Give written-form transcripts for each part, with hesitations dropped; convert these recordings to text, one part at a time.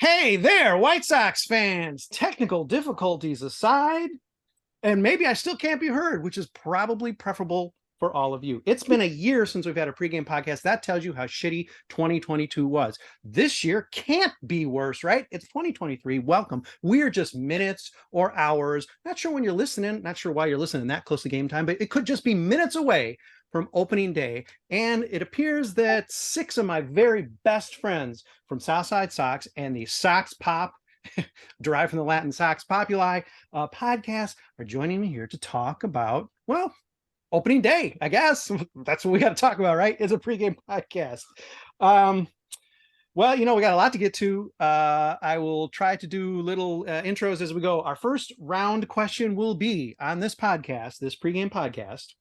Hey there, White Sox fans. Technical difficulties aside, and maybe I still can't be heard, which is probably preferable for all of you. It's been a year since we've had a pregame podcast. That tells you how shitty 2022 was. This year can't be worse, right? It's 2023. Welcome. We're just minutes or hours. Not sure when you're listening, not sure why you're listening that close to game time, but it could just be minutes away from opening day. And it appears that 6 of my very best friends from Southside Sox and the Sox Pop, derived from the Latin Sox Populi podcast, are joining me here to talk about, well, opening day, I guess. That's what we got to talk about, right? It's a pregame podcast. Well, we got a lot to get to. I will try to do little intros as we go. Our first round question will be on this podcast, this pregame podcast,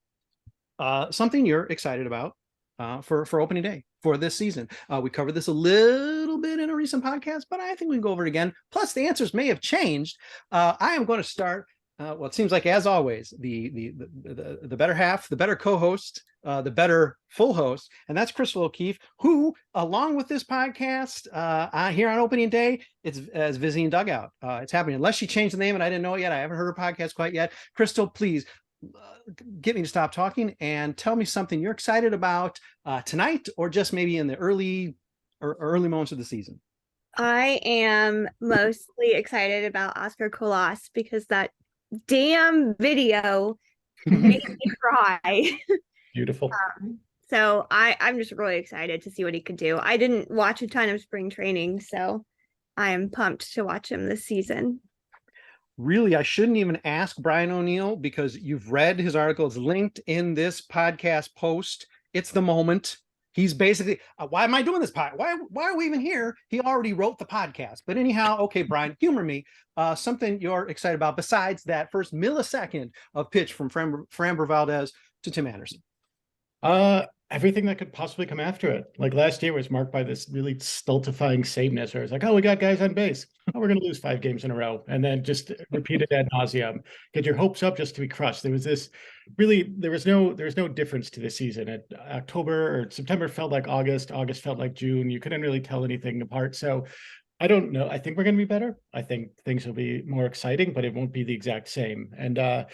something you're excited about for opening day for this season. We covered this a little bit in a recent podcast, but I think we can go over it again. Plus, the answers may have changed. I am going to start. Well, it seems like, as always, the better half, the better co-host, the better full host, and that's Chrystal O'Keefe, who, along with this podcast, here on opening day, is visiting Dugout. It's happening. Unless she changed the name and I didn't know it yet. I haven't heard her podcast quite yet. Chrystal, please get me to stop talking and tell me something you're excited about tonight, or just maybe in the early moments of the season. I am mostly excited about Oscar Colas because that damn video made me cry. Beautiful. So I'm just really excited to see what he could do. I didn't watch a ton of spring training, so I am pumped to watch him this season. Really, I shouldn't even ask Brian O'Neill because you've read his article. It's linked in this podcast post. It's the moment. He's basically, why am I doing this podcast? Why are we even here? He already wrote the podcast. But anyhow, okay, Brian, humor me. Something you're excited about besides that first millisecond of pitch from Framber Valdez to Tim Anderson. Everything that could possibly come after it. Like last year was marked by this really stultifying sameness where it's like, oh, we got guys on base. Oh, we're going to lose 5 games in a row. And then just repeated ad nauseum. Get your hopes up just to be crushed. There was no difference to this season. October or September felt like August. August felt like June. You couldn't really tell anything apart. So I don't know. I think we're going to be better. I think things will be more exciting, but it won't be the exact same. And that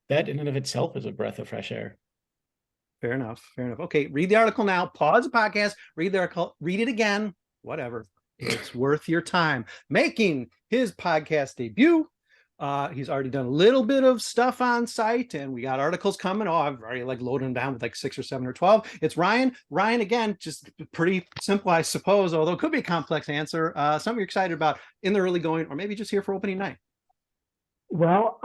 in and of itself is a breath of fresh air. Fair enough. Okay, read the article now. Pause the podcast. Read the article. Read it again. Whatever. It's worth your time. Making his podcast debut. He's already done a little bit of stuff on site, and we got articles coming. Oh, I've already loaded them down with 6 or 7 or 12. It's Ryiin. Ryiin, again, just pretty simple, I suppose, although it could be a complex answer. Something you're excited about in the early going, or maybe just here for opening night. Well,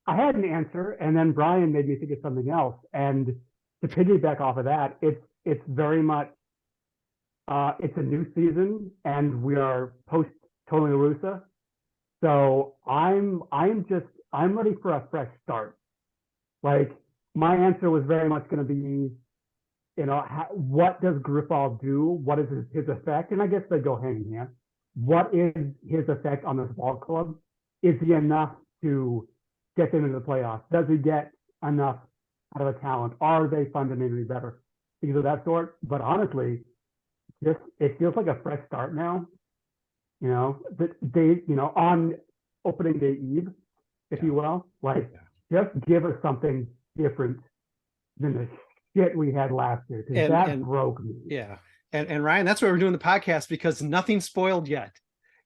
I had an answer, and then Brian made me think of something else. And to piggyback off of that, it's very much it's a new season, and we are post Tony La Russa. So I'm ready for a fresh start. Like, my answer was very much going to be, what does Grifol do? What is his effect? And I guess they go hand in hand. What is his effect on this ball club? Is he enough to get them into the playoffs? Does he get enough out of a talent? Are they fundamentally better? Things of that sort. But honestly, it feels like a fresh start now. On opening day eve, if you will, just give us something different than the shit we had last year, because that broke me. Yeah. And Ryiin, that's why we're doing the podcast, because nothing's spoiled yet.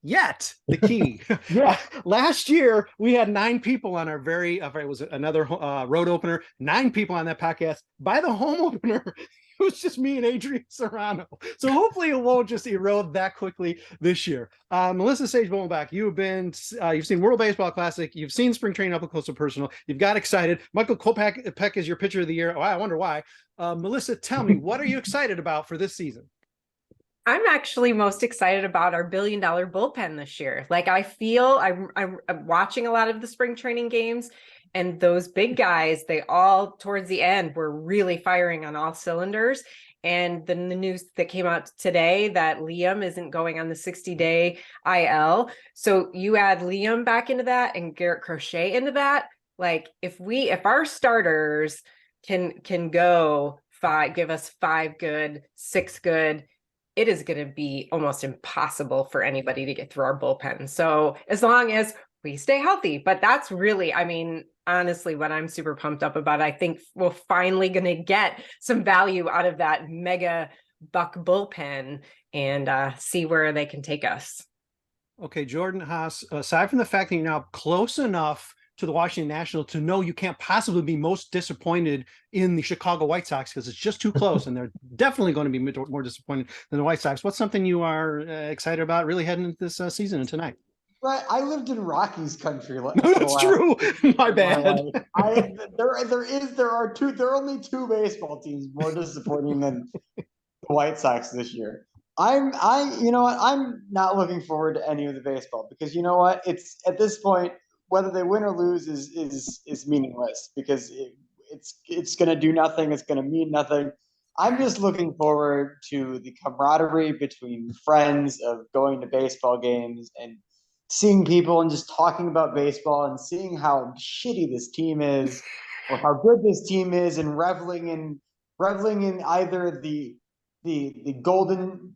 The key. Yeah. Last year we had 9 people on our it was another road opener, 9 people on that podcast. By the home opener, it was just me and Adrian Serrano. So hopefully it won't just erode that quickly this year. Melissa Sage-Bollenbach, you've seen World Baseball Classic, you've seen spring training up close and personal, you've got excited. Michael Kopech is your pitcher of the year. Oh, I wonder why. Melissa, tell me, what are you excited about for this season? I'm actually most excited about our $1 billion bullpen this year. I feel I'm watching a lot of the spring training games, and those big guys, they all towards the end were really firing on all cylinders. And then the news that came out today that Liam isn't going on the 60-day IL. So you add Liam back into that and Garrett Crochet into that. If our starters can go 5, give us 5 good, 6 good, it is going to be almost impossible for anybody to get through our bullpen. So as long as we stay healthy, but that's really, I mean, honestly, what I'm super pumped up about. I think we're finally going to get some value out of that mega buck bullpen and see where they can take us. Okay, Jordan Haas, aside from the fact that you're now close enough to the Washington Nationals to know you can't possibly be most disappointed in the Chicago White Sox because it's just too close, and they're definitely going to be more disappointed than the White Sox. What's something you are excited about really heading into this season and tonight? Right, I lived in Rockies country. No, that's true. My bad. There are only two baseball teams more disappointing than the White Sox this year. I'm not looking forward to any of the baseball because you know what? It's at this point, whether they win or lose is meaningless because it's going to do nothing. It's going to mean nothing. I'm just looking forward to the camaraderie between friends of going to baseball games and seeing people and just talking about baseball and seeing how shitty this team is or how good this team is and reveling in either the golden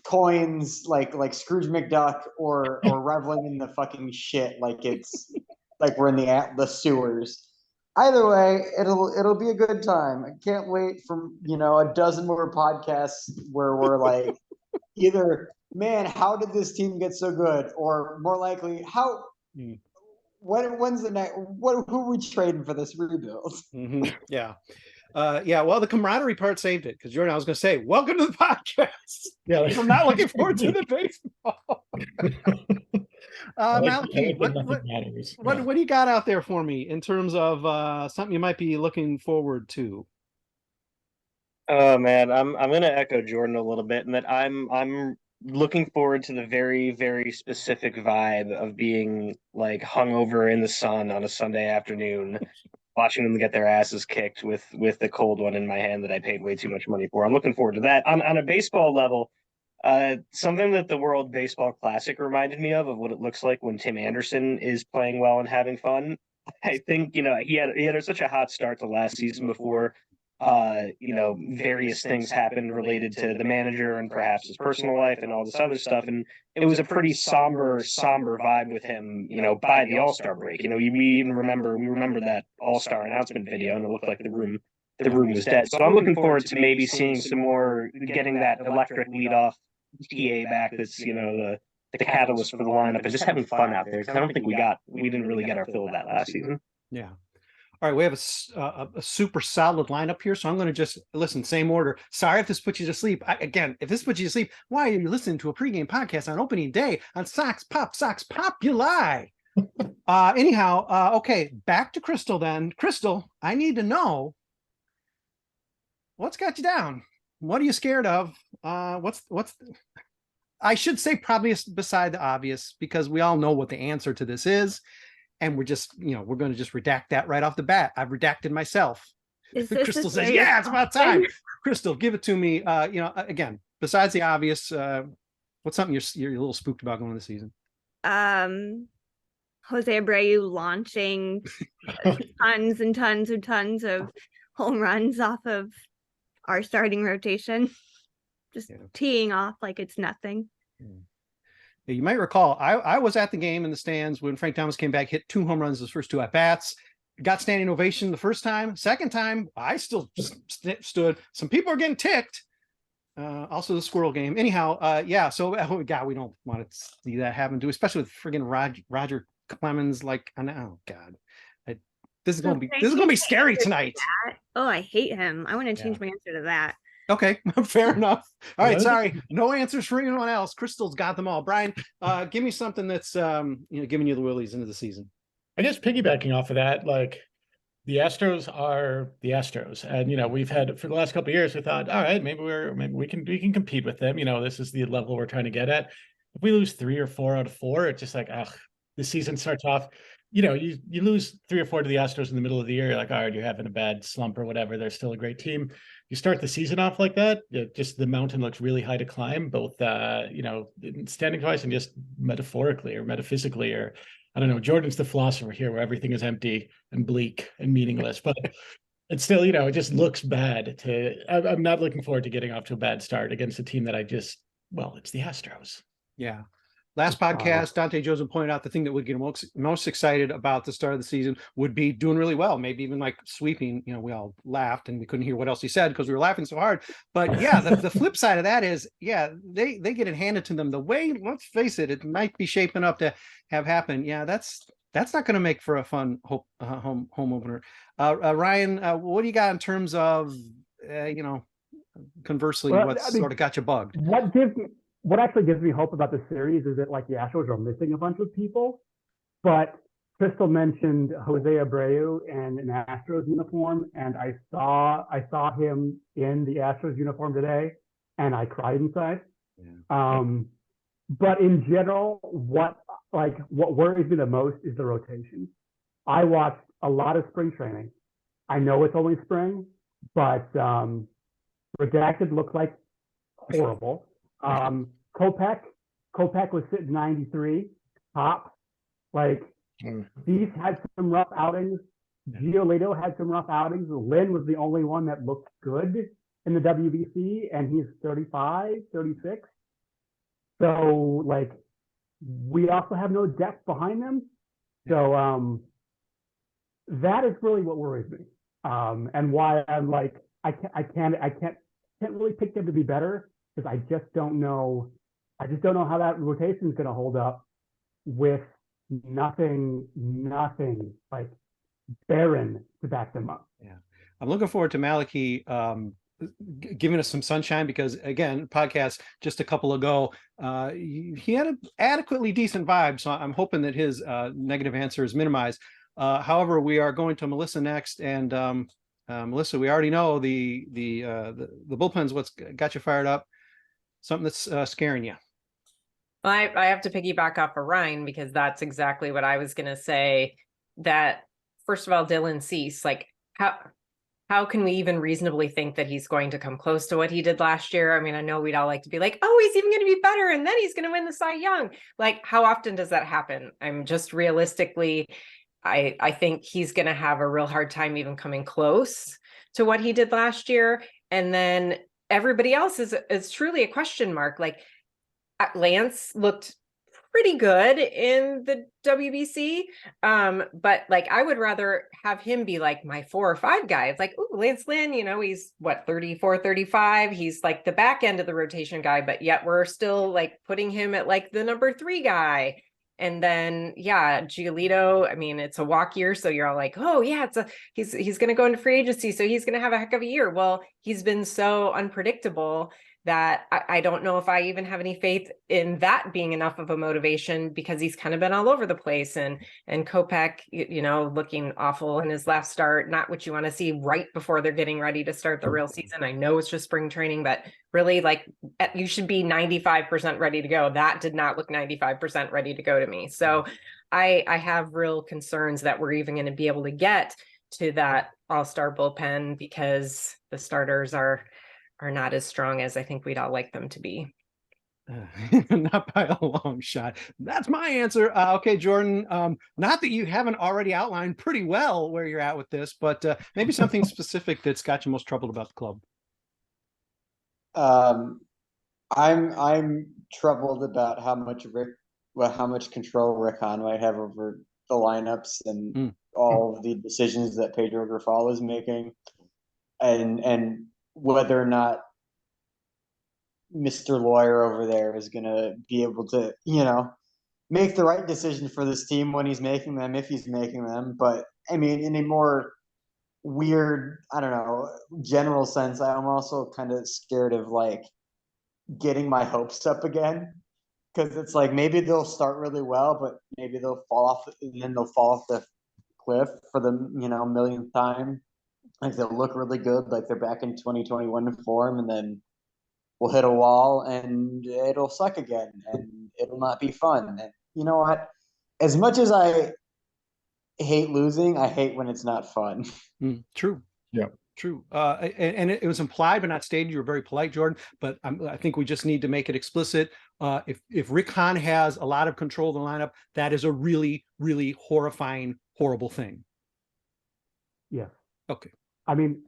coins like Scrooge McDuck or reveling in the fucking shit like it's like we're in the sewers. Either way, it'll be a good time. I can't wait for a dozen more podcasts where we're like either, man, how did this team get so good? Or more likely, when's the next? Who are we trading for this rebuild? Mm-hmm. Yeah. Well, the camaraderie part saved it because Jordan, I was going to say, welcome to the podcast. Yeah, I'm not looking forward to the baseball. Malachi, what do you got out there for me in terms of something you might be looking forward to? Oh man, I'm going to echo Jordan a little bit in that I'm looking forward to the very, very specific vibe of being like hungover in the sun on a Sunday afternoon, watching them get their asses kicked with the cold one in my hand that I paid way too much money for. I'm looking forward to that. On a baseball level, something that the World Baseball Classic reminded me of what it looks like when Tim Anderson is playing well and having fun. I think, he had such a hot start to last season before various things happened related to the manager and perhaps his personal life and all this other stuff. And it was a pretty somber vibe with him, by the All-Star break. We remember that All-Star announcement video and it looked like the room was dead. So I'm looking forward to maybe seeing some more, getting that electric leadoff TA back that's, the catalyst for the lineup and just having fun out there. Because I don't think we didn't really get our fill of that last season. Yeah. All right, we have a super solid lineup here, so I'm going to just listen, same order. Sorry if this puts you to sleep. If this puts you to sleep, why are you listening to a pregame podcast on opening day on Sox Populi? Anyhow, okay, back to Chrystal then. Chrystal, I need to know what's got you down. What are you scared of? What's I should say probably beside the obvious because we all know what the answer to this is. And we're just, we're going to just redact that right off the bat. I've redacted myself. Chrystal says, yeah, it's about time. Chrystal, give it to me. Again, besides the obvious, what's something you're a little spooked about going this season? José Abreu launching tons and tons of home runs off of our starting rotation. Just teeing off like it's nothing. You might recall, I was at the game in the stands when Frank Thomas came back, hit 2 home runs his first 2 at-bats, got standing ovation the first time. Second time, I still stood. Some people are getting ticked. Also the squirrel game. Anyhow, so, God, we don't want to see that happen, especially with friggin' Roger Clemens. Oh, God. This is going to be scary tonight. Oh, I hate him. I want to change my answer to that. Okay, fair enough. All right, sorry. No answers for anyone else. Crystal's got them all. Brian, give me something that's giving you the willies into the season. I guess piggybacking off of that, like the Astros are the Astros. And we've had for the last couple of years, we thought, all right, maybe we can compete with them. This is the level we're trying to get at. If we lose 3 or 4 out of 4, it's just like, the season starts off. You lose 3 or 4 to the Astros in the middle of the year. You're like, all right, you're having a bad slump or whatever. They're still a great team. You start the season off like that, just the mountain looks really high to climb, both, standing wise and just metaphorically or metaphysically, or I don't know. Jordan's the philosopher here where everything is empty and bleak and meaningless. But It's still, you know, it just looks bad I'm not looking forward to getting off to a bad start against a team that it's the Astros. Yeah. Last podcast, Dante Joseph pointed out the thing that would get him most excited about the start of the season would be doing really well, maybe even like sweeping. You know, we all laughed and we couldn't hear what else he said because we were laughing so hard. But yeah, the flip side of that is, yeah, they get it handed to them the way, let's face it, it might be shaping up to have happen. Yeah, that's not going to make for a fun home opener. Ryiin, what do you got in terms of, conversely, sort of got you bugged? What actually gives me hope about the series is that like the Astros are missing a bunch of people, but Chrystal mentioned José Abreu in an Astros uniform, and I saw him in the Astros uniform today, and I cried inside. Yeah. But in general, what worries me the most is the rotation. I watched a lot of spring training. I know it's only spring, but redacted looks like horrible. Kopech was sitting 93 top. Like he's had some rough outings. Giolito had some rough outings. Lynn was the only one that looked good in the WBC, and he's 35, 36. So like we also have no depth behind them. So that is really what worries me. And why I'm like I can't really pick them to be better, because I just don't know how that rotation is going to hold up with nothing like barren to back them up. Yeah, I'm looking forward to Malachi giving us some sunshine, because again, podcast just a couple ago, he had an adequately decent vibe, so I'm hoping that his negative answer is minimized. However, we are going to Melissa next, and Melissa, we already know the bullpen's what's got you fired up. Something that's scaring you. Well, I have to piggyback off of Ryiin, because that's exactly what I was going to say. That first of all, Dylan Cease, like how can we even reasonably think that he's going to come close to what he did last year? I mean, I know we'd all like to be like, oh, he's even going to be better, and then he's going to win the Cy Young. Like, how often does that happen? I'm just realistically, I think he's going to have a real hard time even coming close to what he did last year. And then everybody else is truly a question mark. Like Lance looked pretty good in the WBC. But like, I would rather have him be like my 4 or 5 guy. It's like, ooh, Lance Lynn, he's what, 34, 35. He's like the back end of the rotation guy, but yet we're still like putting him at like the number 3 guy. And then, yeah, Giolito, I mean, it's a walk year. So you're all like, oh yeah, he's going to go into free agency. So he's going to have a heck of a year. Well, he's been so unpredictable that I don't know if I even have any faith in that being enough of a motivation, because he's kind of been all over the place. And Kopech, looking awful in his last start, not what you want to see right before they're getting ready to start the real season. I know it's just spring training, but really, like, you should be 95% ready to go. That did not look 95% ready to go to me. So I have real concerns that we're even going to be able to get to that all-star bullpen, because the starters are not as strong as I think we'd all like them to be. Not by a long shot. That's my answer. Okay, Jordan, not that you haven't already outlined pretty well where you're at with this, but maybe something specific that's got you most troubled about the club. I'm troubled about how much control Rick Hahn might have over the lineups and all of the decisions that Pedro Grifol is making, and whether or not Mr. Lawyer over there is going to be able to, make the right decision for this team when he's making them, if he's making them. But I mean, in a more weird, I don't know, general sense, I'm also kind of scared of like getting my hopes up again, because it's like maybe they'll start really well, but maybe they'll fall off, and then they'll fall off the cliff for the millionth time. Like they'll look really good, like they're back in 2021 form, and then we'll hit a wall and it'll suck again, and it'll not be fun. And you know what? As much as I hate losing, I hate when it's not fun. True. Yeah. True. And it was implied but not stated. You were very polite, Jordan, but I think we just need to make it explicit. If Rick Hahn has a lot of control of the lineup, that is a really, really horrifying, horrible thing. Yeah. Okay. I mean,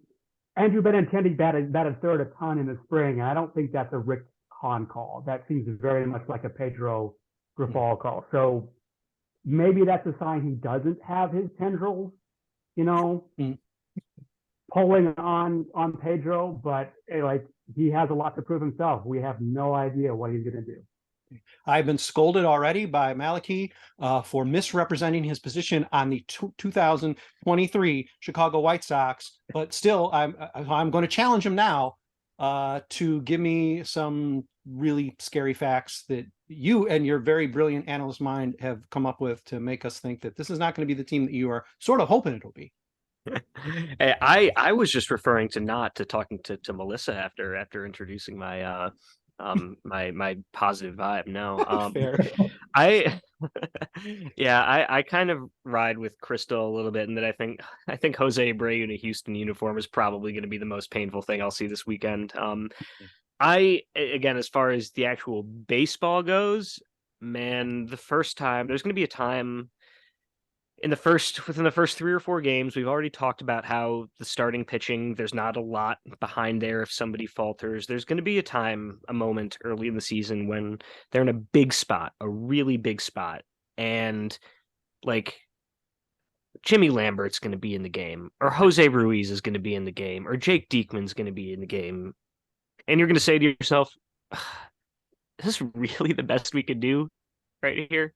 Andrew Benintendi batted third a ton in the spring, and I don't think that's a Rick Hahn call. That seems very much like a Pedro Grifol call. So maybe that's a sign he doesn't have his tendrils, pulling on Pedro, but like he has a lot to prove himself. We have no idea what he's going to do. I've been scolded already by Malachi for misrepresenting his position on the 2023 Chicago White Sox, but still, I'm going to challenge him now to give me some really scary facts that you and your very brilliant analyst mind have come up with to make us think that this is not going to be the team that you are sort of hoping it'll be. I was just referring to talking to Melissa after introducing my my positive vibe. No, Fair. I kind of ride with Chrystal a little bit, and that I think José Abreu in a Houston uniform is probably going to be the most painful thing I'll see this weekend. Again, as far as the actual baseball goes, man, there's going to be a time within the first 3 or 4 games. We've already talked about how the starting pitching, there's not a lot behind there if somebody falters. There's going to be a moment early in the season when they're in a big spot, a really big spot. And like Jimmy Lambert's going to be in the game, or Jose Ruiz is going to be in the game, or Jake Diekman's going to be in the game. And you're going to say to yourself, is this really the best we could do right here?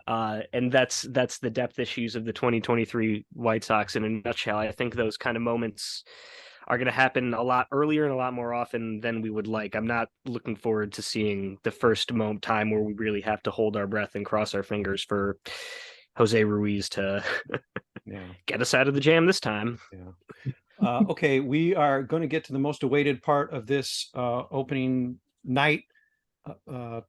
And that's the depth issues of the 2023 White Sox in a nutshell. I think those kind of moments are going to happen a lot earlier and a lot more often than we would like. I'm not looking forward to seeing the first time where we really have to hold our breath and cross our fingers for Jose Ruiz to get us out of the jam this time. Yeah. Okay, we are going to get to the most awaited part of this opening night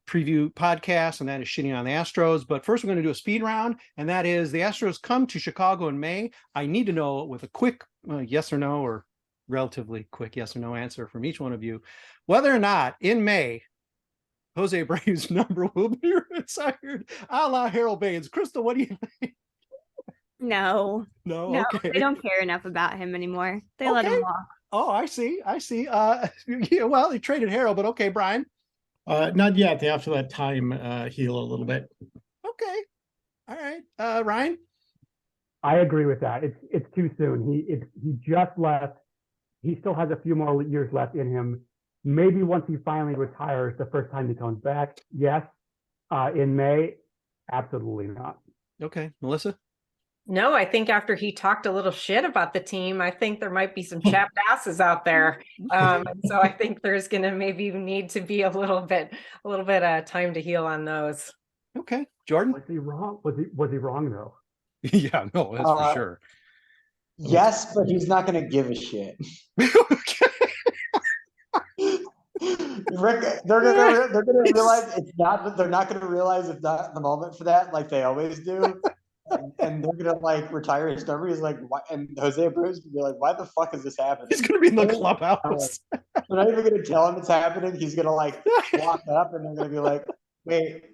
preview podcast, and that is shitting on the Astros. But first, we're going to do a speed round, and that is the Astros come to Chicago in May. I need to know with a quick yes or no, or relatively quick yes or no answer from each one of you, whether or not in May José Abreu's number will be retired, a la Harold Baines. Chrystal, what do you think? No, Okay. they don't care enough about him anymore. They let him walk. Oh, I see. Yeah, well, they traded Harold, but okay, Brian. Not yet. They have to let time heal a little bit. Okay. All right. Ryiin? I agree with that. It's too soon. He just left. He still has a few more years left in him. Maybe once he finally retires, the first time he comes back, yes. In May, absolutely not. Okay. Melissa? No, I think after he talked a little shit about the team, I think there might be some chapped asses out there. So I think there's going to maybe need to be a little bit time to heal on those. Okay. Jordan? Was he wrong? Was he wrong though? Yeah, no, that's for sure. Yes, but he's not going to give a shit. Rick, they're gonna realize it's not. They're not gonna realize it's not the moment for that, like they always do. And they're gonna like retire his number. He's like, why? And José Abreu's gonna be like, "Why the fuck is this happening?" He's gonna be in the clubhouse. They're not even gonna tell him it's happening. He's gonna like walk up, and they're gonna be like, "Wait."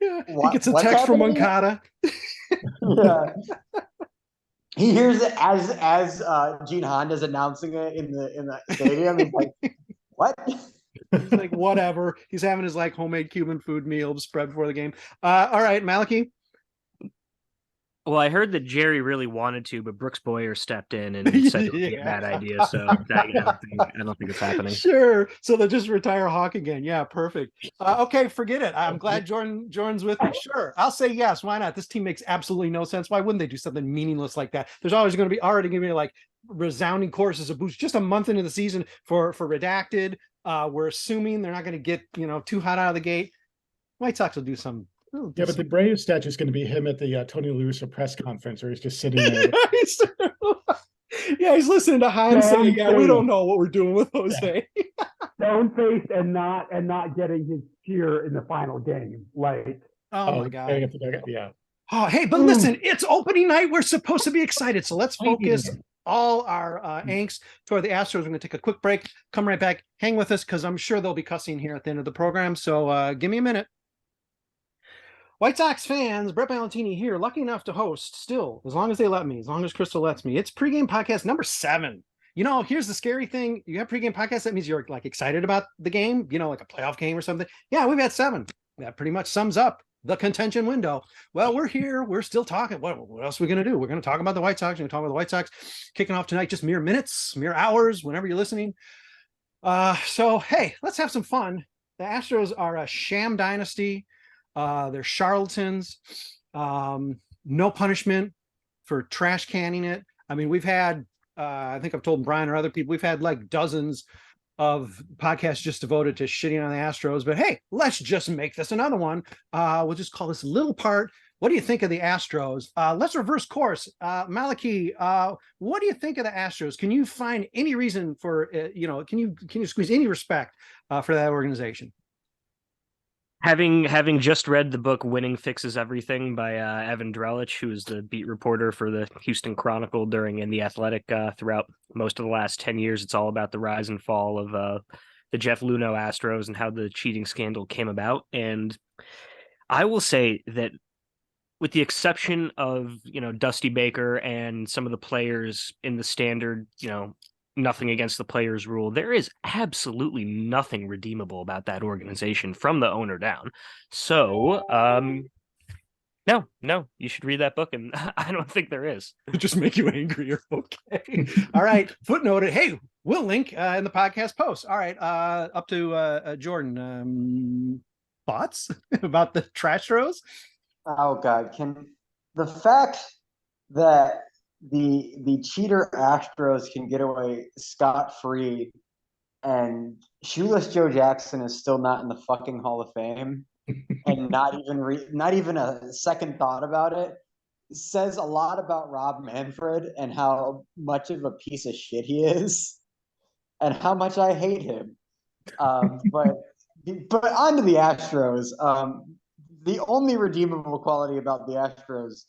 Yeah, he gets a text from Moncada. Yeah. He hears it as Gene Honda's announcing it in the stadium. He's like, "What?" He's like, whatever. He's having his like homemade Cuban food meal spread before the game. All right, Malachi. Well, I heard that Jerry really wanted to, but Brooks Boyer stepped in and said it would be a bad idea. So I don't think it's happening. Sure. So they'll just retire Hawk again. Yeah, perfect. Okay, forget it. I'm glad Jordan's with me. Sure. I'll say yes. Why not? This team makes absolutely no sense. Why wouldn't they do something meaningless like that? There's always going to be like resounding choruses of boost just a month into the season for redacted. We're assuming they're not going to get, too hot out of the gate. White Sox will do some. Yeah, but the Brave statue is going to be him at the Tony La Russa press conference, where he's just sitting there. Yeah, he's listening to Hahn saying, "Yeah, we don't know what we're doing with Jose." Stone faced and not getting his cheer in the final game. Like, oh my god, yeah. Oh, hey, but listen, it's opening night. We're supposed to be excited, so let's focus all our angst toward the Astros. We're going to take a quick break. Come right back. Hang with us because I'm sure they'll be cussing here at the end of the program. So give me a minute. White Sox fans, Brett Ballantini here, lucky enough to host still, as long as they let me, as long as Chrystal lets me. It's pregame podcast number 7. You know, here's the scary thing. You have pregame podcast, that means you're like excited about the game, you know, like a playoff game or something. Yeah, we've had 7. That pretty much sums up the contention window. Well, we're here. We're still talking. What else are we going to do? We're going to talk about the White Sox. We're going to talk about the White Sox kicking off tonight, just mere minutes, mere hours, whenever you're listening. So, hey, let's have some fun. The Astros are a sham dynasty. They're charlatans. No punishment for trash canning it. I mean, we've had, I think I've told Brian or other people, we've had like dozens of podcasts just devoted to shitting on the Astros. But hey, let's just make this another one. We'll just call this Little Part. What do you think of the Astros? Let's reverse course. Malachi, what do you think of the Astros? Can you find any reason for, can you squeeze any respect for that organization? Having just read the book Winning Fixes Everything by Evan Drellich, who is the beat reporter for the Houston Chronicle and The Athletic throughout most of the last 10 years, it's all about the rise and fall of the Jeff Luhnow Astros and how the cheating scandal came about. And I will say that with the exception of, Dusty Baker and some of the players in the standard, nothing against the players rule, there is absolutely nothing redeemable about that organization from the owner down. So, no, you should read that book, and I don't think there is. It'll just make you angrier. Okay. All right. Footnoted. Hey, we'll link in the podcast post. All right. Up to Jordan. Thoughts about the trash throws? Oh God, can the fact that the cheater Astros can get away scot-free and shoeless Joe Jackson is still not in the fucking Hall of Fame and not even a second thought about it says a lot about Rob Manfred and how much of a piece of shit he is and how much I hate him. But on to the Astros. The only redeemable quality about the Astros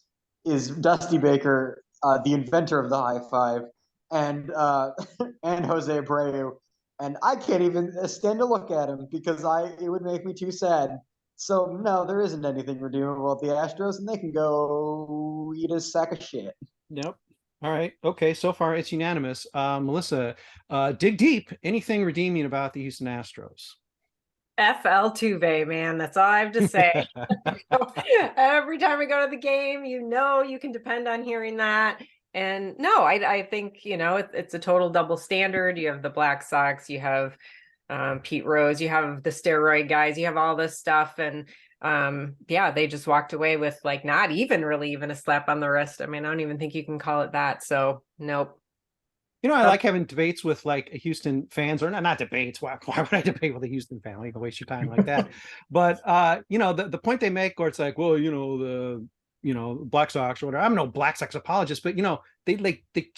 is Dusty Baker, the inventor of the high five, and José Abreu. And I can't even stand to look at him because it would make me too sad. So no, there isn't anything redeemable at the Astros, and they can go eat a sack of shit. Yep. All right. Okay. So far, it's unanimous. Melissa, dig deep. Anything redeeming about the Houston Astros? FL Tuve, man. That's all I have to say. Every time I go to the game, you can depend on hearing that. And no, I think, it's a total double standard. You have the Black Sox, you have Pete Rose, you have the steroid guys, you have all this stuff. And they just walked away with like not even really even a slap on the wrist. I mean, I don't even think you can call it that. So nope. I like having debates with like Houston fans, or not debates. Why would I debate with a Houston fan? Like, waste your time like that. But the point they make, or it's like, well, the Black Sox or whatever. I'm no Black Sox apologist, but they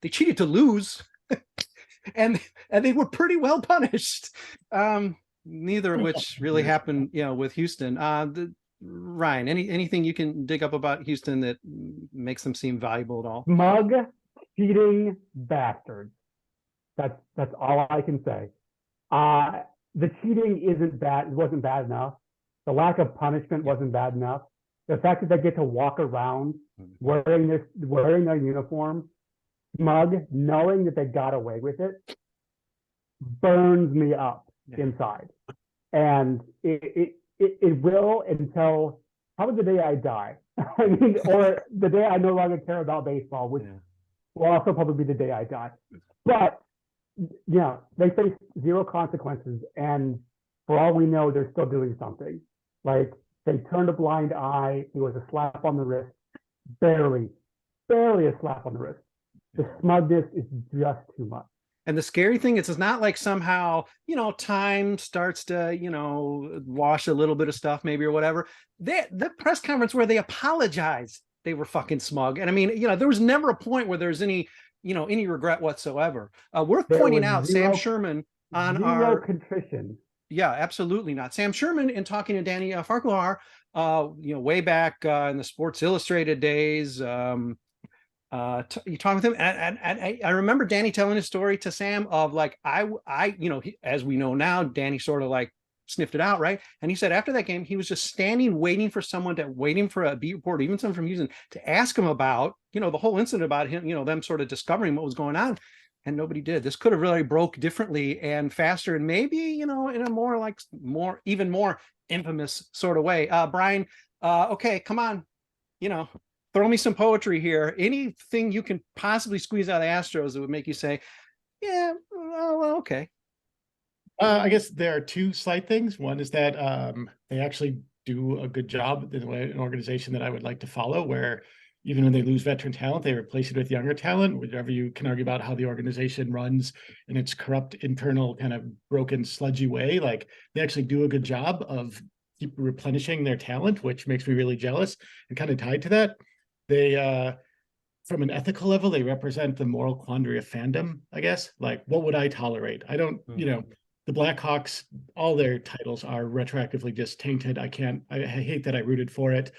cheated to lose, and they were pretty well punished. Neither of which really happened, with Houston. Ryiin, anything you can dig up about Houston that makes them seem valuable at all? Smug, cheating bastards. That's all I can say. The cheating isn't bad. It wasn't bad enough. The lack of punishment wasn't bad enough. The fact that they get to walk around wearing their uniform, smug, knowing that they got away with it, burns me up inside. And it will until probably the day I die. I mean, or the day I no longer care about baseball, which will also probably be the day I die. But they face 0 consequences, and for all we know, they're still doing something. Like, they turned a blind eye. It was a slap on the wrist, barely a slap on the wrist. The smugness is just too much. And the scary thing is, it's not like somehow, time starts to, wash a little bit of stuff maybe or whatever. The press conference where they apologized, they were fucking smug. And I mean, there was never a point where there's any regret whatsoever. Worth pointing out, Sam Sherman on our contrition. Yeah, absolutely not. Sam Sherman, in talking to Danny Farquhar, way back in the Sports Illustrated days, you talk with him, and I remember Danny telling a story to Sam of like, as we know now, Danny sort of like sniffed it out, right? And he said after that game, he was just standing, waiting for a beat reporter, even someone from Houston, to ask him about, the whole incident about him, them sort of discovering what was going on. And nobody did. This could have really broke differently and faster, and maybe, in a even more infamous sort of way. Brian, okay, come on, throw me some poetry here. Anything you can possibly squeeze out of the Astros that would make you say, yeah, well, okay. I guess there are two slight things. One is that they actually do a good job in an organization that I would like to follow, where even when they lose veteran talent, they replace it with younger talent. Whatever you can argue about how the organization runs in its corrupt, internal, kind of broken, sludgy way, like they actually do a good job of keep replenishing their talent, which makes me really jealous. And kind of tied to that, they from an ethical level, they represent the moral quandary of fandom, I guess. Like, what would I tolerate? I don't, the Blackhawks, all their titles are retroactively just tainted. I hate that I rooted for it.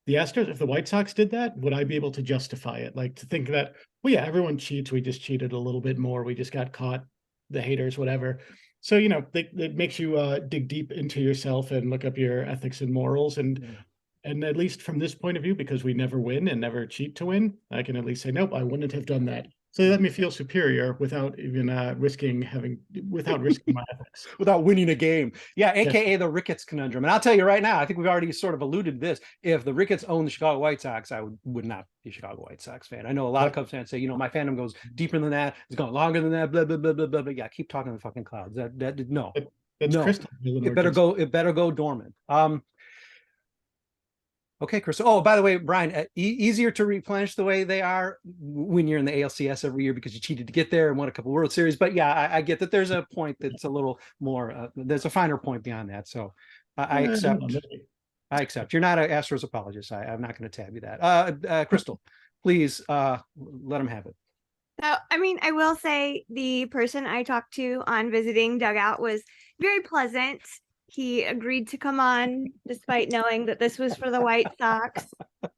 The Astros, if the White Sox did that, would I be able to justify it? Like, to think that, well, yeah, everyone cheats. We just cheated a little bit more. We just got caught, the haters, whatever. So, it makes you dig deep into yourself and look up your ethics and morals. And at least from this point of view, because we never win and never cheat to win, I can at least say, nope, I wouldn't have done that. So they let me feel superior without even risking my ethics. Without winning a game. Yeah, AKA the Ricketts conundrum. And I'll tell you right now, I think we've already sort of alluded to this. If the Ricketts owned the Chicago White Sox, I would not be a Chicago White Sox fan. I know a lot of Cubs fans say, my fandom goes deeper than that. It's gone longer than that, blah, blah, blah, blah, blah. But yeah, keep talking to the fucking clouds. No. That's no. Chrystal. It better go dormant. Okay, Chris. Oh, by the way, Brian, easier to replenish the way they are when you're in the ALCS every year because you cheated to get there and won a couple World Series. But yeah, I get that there's a point that's a little more, there's a finer point beyond that. So I accept. You're not an Astros apologist. I'm not going to tab you that. Chrystal, please let them have it. So, I will say the person I talked to on visiting dugout was very pleasant. He agreed to come on despite knowing that this was for the White Sox,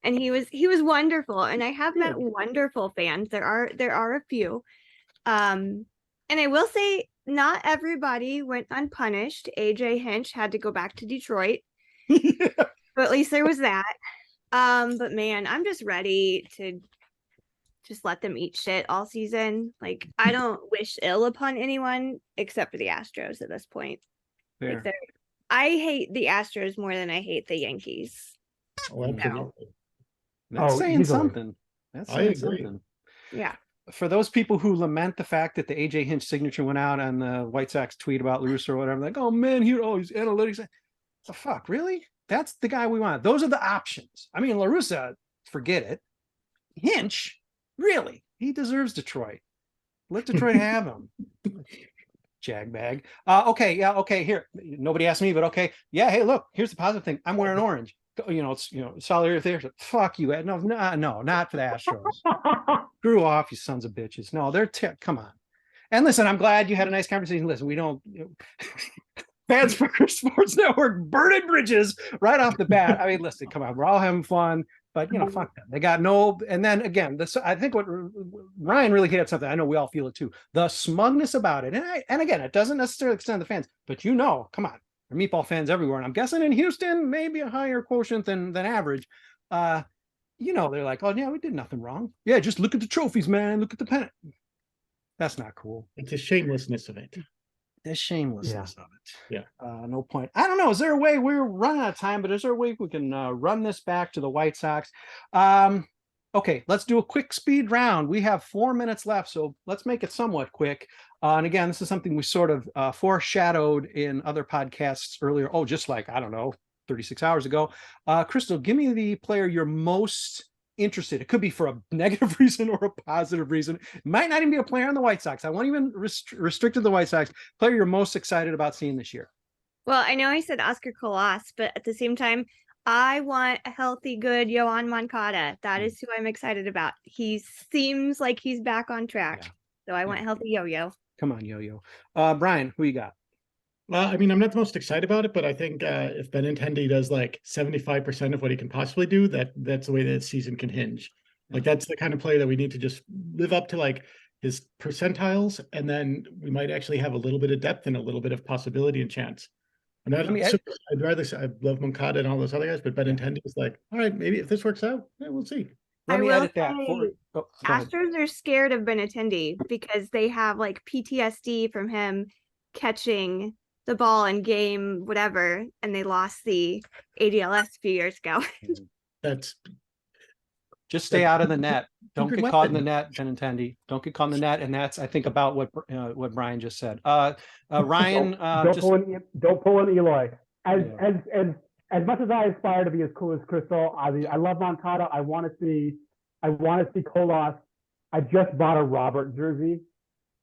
and he was wonderful. And I have met wonderful fans. There are a few, and I will say not everybody went unpunished. AJ Hinch had to go back to Detroit, but at least there was that. But man, I'm just ready to just let them eat shit all season. Like, I don't wish ill upon anyone except for the Astros at this point. Fair. Like, I hate the Astros more than I hate the Yankees. Oh, absolutely. That's saying something. I agree. Yeah. For those people who lament the fact that the AJ Hinch signature went out on the White Sox tweet about La Russa or whatever, like, oh man, he's analytics. The fuck, really? That's the guy we want. Those are the options. La Russa, forget it. Hinch, really? He deserves Detroit. Let Detroit have him. Jagbag. Okay, here. Nobody asked me, but okay. Yeah, hey, look, here's the positive thing. I'm wearing orange. It's solidarity there. Fuck you. No, not for the Astros. Screw off, you sons of bitches. No, come on. And listen, I'm glad you had a nice conversation. Listen, we don't Fans for Sports Network burning bridges right off the bat. Listen, come on, we're all having fun. But fuck them. They got no. And then again, I think what Ryiin really hit something. I know we all feel it too. The smugness about it, and again, it doesn't necessarily extend to the fans. But come on, there are meatball fans everywhere, and I'm guessing in Houston maybe a higher quotient than average. They're like, oh yeah, we did nothing wrong. Yeah, just look at the trophies, man. Look at the pennant. That's not cool. It's a shamelessness of it. The shamelessness of it. Yeah. No point. I don't know. Is there a way, we're running out of time, but is there a way we can run this back to the White Sox? Okay, let's do a quick speed round. We have 4 minutes left, so let's make it somewhat quick. And again, this is something we sort of foreshadowed in other podcasts earlier. Oh, just like, 36 hours ago. Chrystal, give me the player you're most interested. It could be for a negative reason or a positive reason. It might not even be a player on the White Sox. I won't even restrict to the White Sox. Player you're most excited about seeing this year. Well, I know I said Oscar Colas, but at the same time, I want a healthy, good Yoan Moncada. That is who I'm excited about. He seems like he's back on track. Yeah. So I want healthy Yo-Yo. Come on, Yo-Yo. Brian, who you got? I'm not the most excited about it, but I think if Benintendi does like 75% of what he can possibly do, that's the way that season can hinge. Like, that's the kind of player that we need to just live up to, like his percentiles, and then we might actually have a little bit of depth and a little bit of possibility and chance. Not, I mean, I'd rather say I love Moncada and all those other guys, but Benintendi is like, all right, maybe if this works out, we'll see. let I me will edit that. say, For, go ahead. Astros are scared of Benintendi because they have like PTSD from him catching the ball in game whatever, and they lost the ADLS a few years ago. That's Just stay out of the net. Don't secret get caught in the weapon. net, Benintendi. Don't get caught in the net, and that's I think about what Brian just said. Ryan, Don't pull an Eloy. As Yeah. as much as I aspire to be as cool as Chrystal, I love Moncada. I want to see Colas. I just bought a Robert jersey,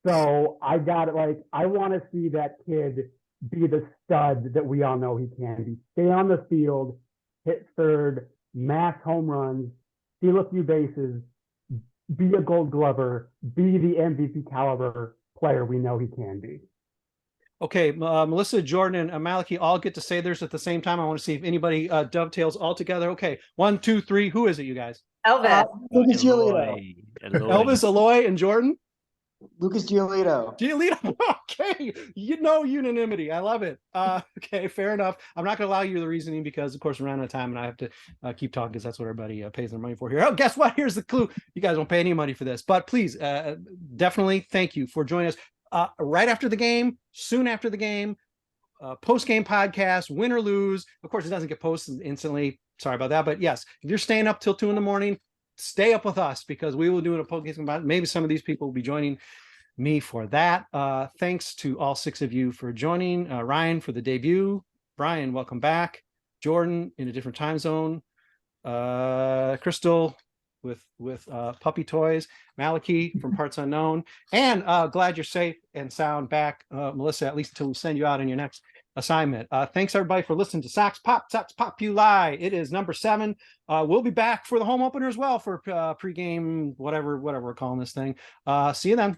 so I got it. Like, I want to see that kid be the stud that we all know he can be. Stay on the field, hit third, mass home runs, steal a few bases, be a Gold Glover, be the MVP caliber player we know he can be. okay, Melissa, Jordan, and Malachi all get to say theirs at the same time. I want to see if anybody dovetails all together. Okay, 1, 2, 3. Who is it, you guys? Elvis. Lucas Giolito. Elvis, Eloy, and Jordan. Lucas Giolito. Giolito. Okay, unanimity. I love it. Okay, fair enough. I'm not going to allow you the reasoning because, of course, we're out of time, and I have to keep talking because that's what everybody pays their money for here. Oh, guess what? Here's the clue. You guys don't pay any money for this, but please, definitely thank you for joining us. Right after the game, soon after the game, post-game podcast, win or lose. Of course, it doesn't get posted instantly. Sorry about that. But yes, if you're staying up till 2 a.m, stay up with us because we will do a post-game podcast. Maybe some of these people will be joining me for that. Thanks to all 6 of you for joining. Ryiin for the debut. Brian, welcome back. Jordan in a different time zone. Chrystal with puppy toys, Malachi from Parts Unknown, and glad you're safe and sound back, Melissa, at least until we send you out on your next assignment. Thanks everybody for listening to Sox Populi. It is number 7. We'll be back for the home opener as well for pregame, whatever we're calling this thing. See you then.